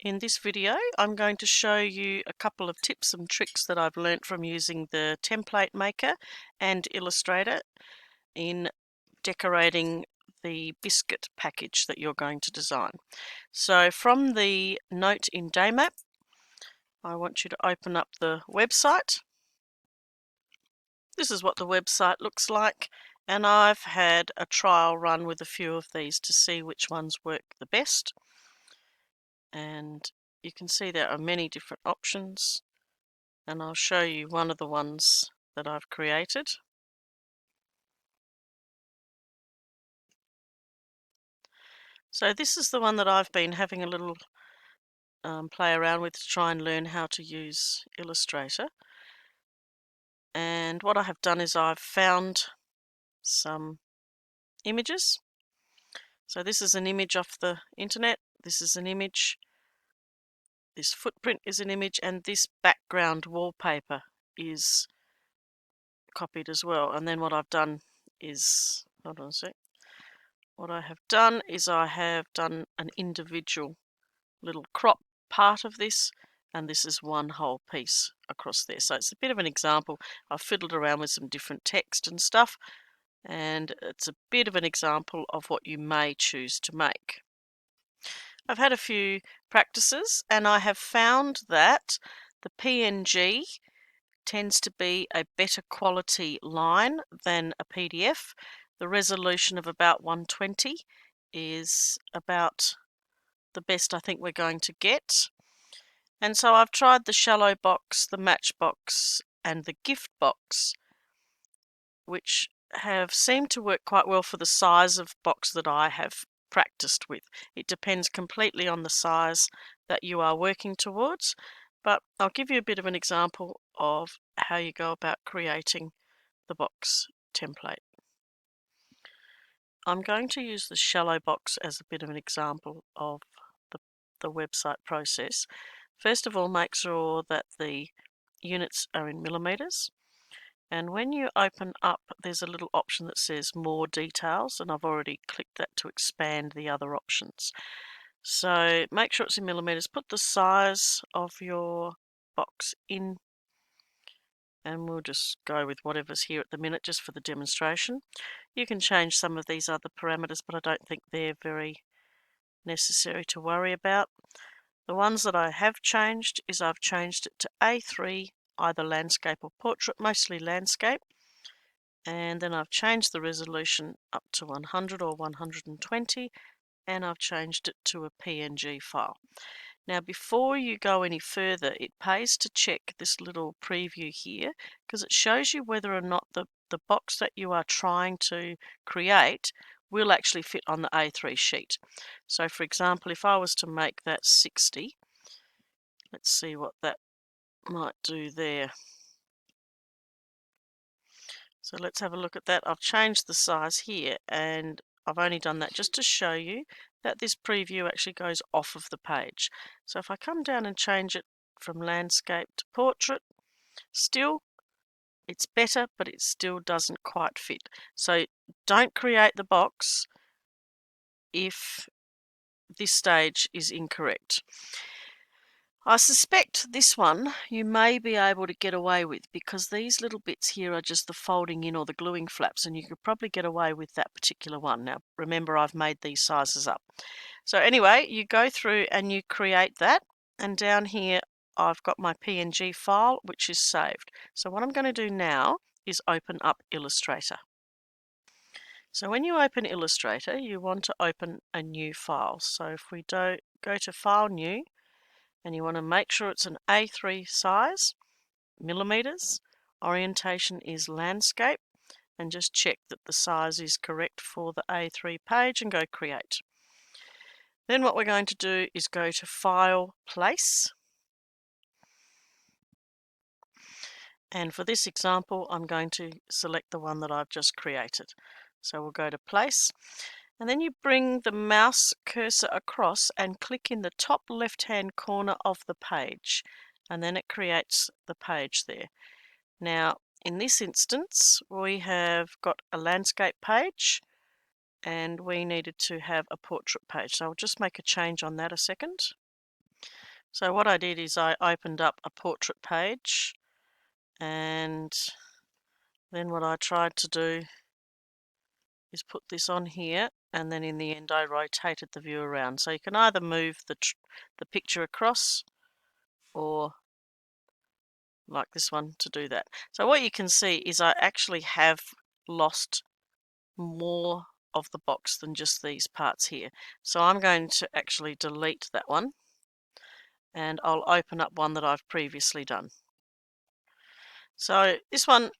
In this video, I'm going to show you a couple of tips and tricks that I've learnt from using the template maker and Illustrator in decorating the biscuit package that you're going to design. So from the note in Daymap, I want you to open up the website. This is what the website looks like, and I've had a trial run with a few of these to see which ones work the best. And you can see there are many different options, and I'll show you one of the ones that I've created. So this is the one that I've been having a little play around with to try and learn how to use Illustrator. And what I have done is I've found some images. So this is an image off the internet, this is an image, this footprint is an image, and this background wallpaper is copied as well. And then what I've done is, hold on a sec, what I have done is I have done an individual little crop part of this, and this is one whole piece across there. So it's a bit of an example. I've fiddled around with some different text and stuff, and it's a bit of an example of what you may choose to make. I've had a few practices, and I have found that the PNG tends to be a better quality line than a PDF. The resolution of about 120 is about the best I think we're going to get. And so I've tried the shallow box, the matchbox, and the gift box, which have seemed to work quite well for the size of box that I have practiced with. It depends completely on the size that you are working towards, but I'll give you a bit of an example of how you go about creating the box template. I'm going to use the shallow box as a bit of an example of the website process. First of all, make sure that the units are in millimeters. And when you open up, there's a little option that says more details, and I've already clicked that to expand the other options. So make sure it's in millimeters. Put the size of your box in, and we'll just go with whatever's here at the minute just for the demonstration. You can change some of these other parameters, but I don't think they're very necessary to worry about. The ones that I have changed is I've changed it to A3, either landscape or portrait, mostly landscape. And then I've changed the resolution up to 100 or 120, and I've changed it to a PNG file. Now before you go any further, it pays to check this little preview here, because it shows you whether or not the box that you are trying to create will actually fit on the A3 sheet. So for example, if I was to make that 60, let's see what that might do there. So let's have a look at that. I've changed the size here, and I've only done that just to show you that this preview actually goes off of the page. So if I come down and change it from landscape to portrait, still it's better, but it still doesn't quite fit. So don't create the box if this stage is incorrect. I suspect this one you may be able to get away with, because these little bits here are just the folding in or the gluing flaps, and you could probably get away with that particular one. Now remember, I've made these sizes up. So anyway, you go through and you create that, and down here I've got my PNG file which is saved. So what I'm going to do now is open up Illustrator. So when you open Illustrator, you want to open a new file. So if we go to File, New, and you want to make sure it's an A3 size, millimeters, orientation is landscape, and just check that the size is correct for the A3 page and go create. Then what we're going to do is go to File, Place, and for this example I'm going to select the one that I've just created. So we'll go to Place, and then you bring the mouse cursor across and click in the top left hand corner of the page, and then it creates the page there. Now in this instance we have got a landscape page and we needed to have a portrait page, so I'll just make a change on that a second. So what I did is I opened up a portrait page, and then what I tried to do is put this on here, and then in the end I rotated the view around. So you can either move the picture across, or like this one to do that. So what you can see is I actually have lost more of the box than just these parts here. So I'm going to actually delete that one, and I'll open up one that I've previously done. So this one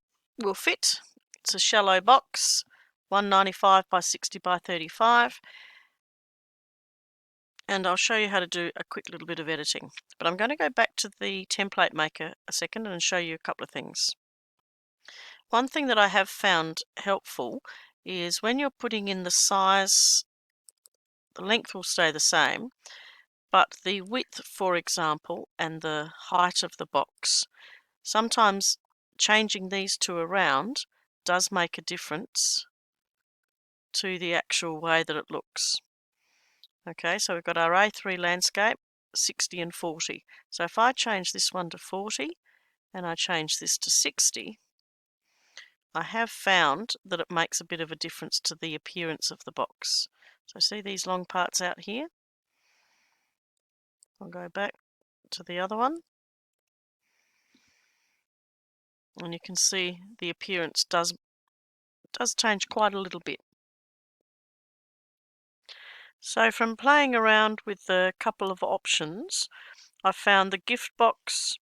will fit. It's a shallow box, 195 by 60 by 35, and I'll show you how to do a quick little bit of editing. But I'm going to go back to the template maker a second and show you a couple of things. One thing that I have found helpful is when you're putting in the size, the length will stay the same, but the width, for example, and the height of the box, sometimes changing these two around does make a difference to the actual way that it looks. Okay, so we've got our A3 landscape, 60 and 40. So if I change this one to 40 and I change this to 60, I have found that it makes a bit of a difference to the appearance of the box. So see these long parts out here? I'll go back to the other one, and you can see the appearance does change quite a little bit. So from playing around with a couple of options, I found the gift box,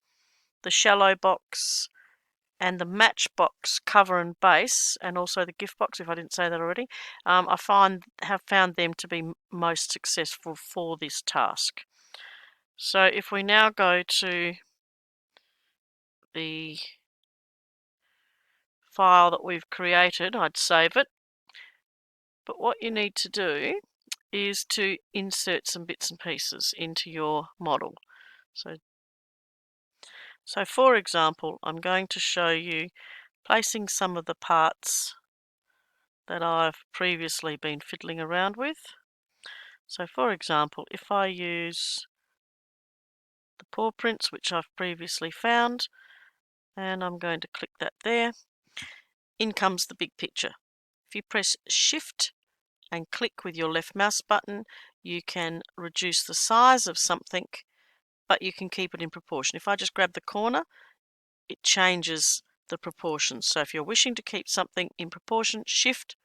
the shallow box, and the matchbox cover and base, and also the gift box, if I didn't say that already, I have found them to be most successful for this task. So if we now go to the file that we've created, I'd save it. But what you need to do is to insert some bits and pieces into your model. So for example, I'm going to show you placing some of the parts that I've previously been fiddling around with. So for example, if I use the paw prints, which I've previously found, and I'm going to click that there, in comes the big picture. If you press Shift and click with your left mouse button, you can reduce the size of something, but you can keep it in proportion. If I just grab the corner, it changes the proportions. So if you're wishing to keep something in proportion, Shift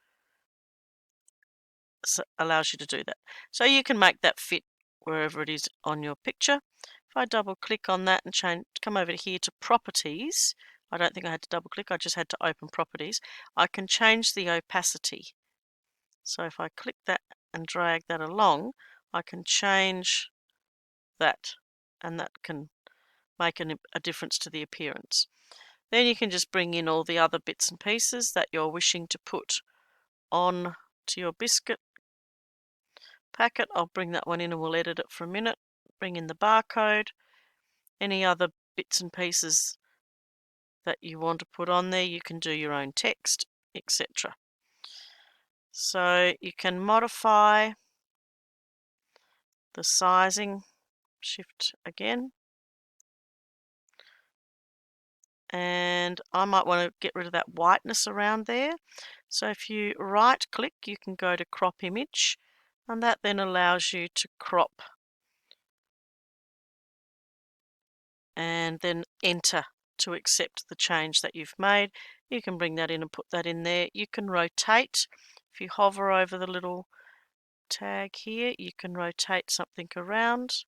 allows you to do that. So you can make that fit wherever it is on your picture. If I double click on that and come over here to properties, I don't think I had to double click, I just had to open properties. I can change the opacity. So if I click that and drag that along, I can change that, and that can make a difference to the appearance. Then you can just bring in all the other bits and pieces that you're wishing to put on to your biscuit packet. I'll bring that one in and we'll edit it for a minute. Bring in the barcode, any other bits and pieces that you want to put on there. You can do your own text, etc. So you can modify the sizing. Shift again. And I might want to get rid of that whiteness around there. So if you right click, you can go to crop image, and that then allows you to crop and then enter to accept the change that you've made. You can bring that in and put that in there. You can rotate. If you hover over the little tag here, you can rotate something around.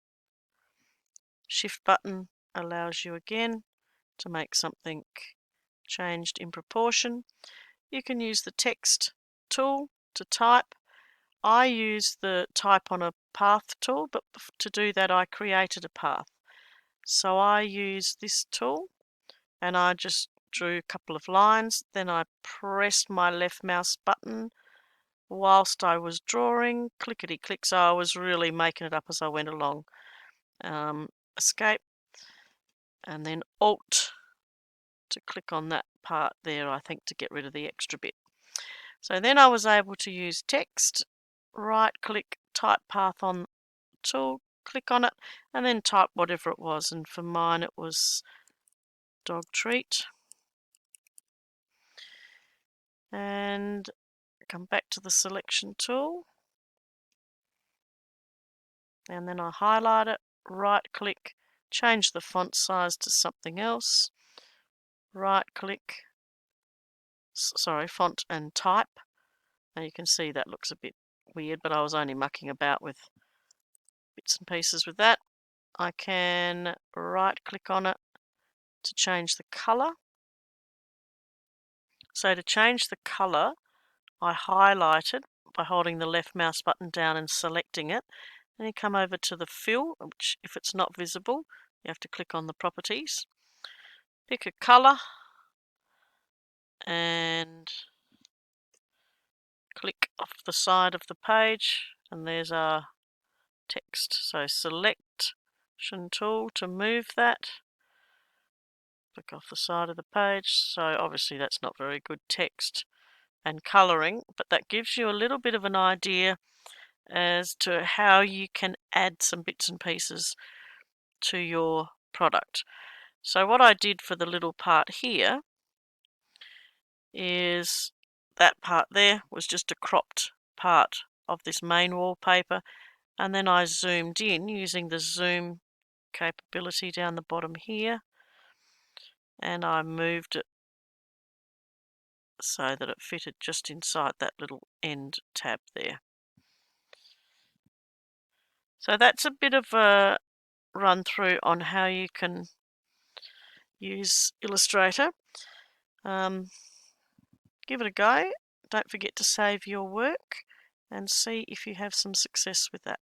Shift button allows you again to make something changed in proportion. You can use the text tool to type. I use the type on a path tool, but to do that I created a path. So I use this tool and I just drew a couple of lines, then I pressed my left mouse button whilst I was drawing, clickety click, so I was really making it up as I went along. Escape and then Alt to click on that part there, I think, to get rid of the extra bit. So then I was able to use text, right click, type path on tool, click on it, and then type whatever it was. And for mine, it was dog treat. And come back to the selection tool. And then I highlight it, right click, change the font size to something else, right click, sorry, font and type. Now you can see that looks a bit weird, but I was only mucking about with bits and pieces with that. I can right click on it to change the color. So to change the color, I highlight it by holding the left mouse button down and selecting it. Then you come over to the fill, which if it's not visible, you have to click on the properties. Pick a color and click off the side of the page, and there's our text. So selection tool to move that. Click off the side of the page. So obviously that's not very good text and colouring, but that gives you a little bit of an idea as to how you can add some bits and pieces to your product. So what I did for the little part here is that part there was just a cropped part of this main wallpaper, and then I zoomed in using the zoom capability down the bottom here, and I moved it so that it fitted just inside that little end tab there. So that's a bit of a run through on how you can use Illustrator. Give it a go. Don't forget to save your work and see if you have some success with that.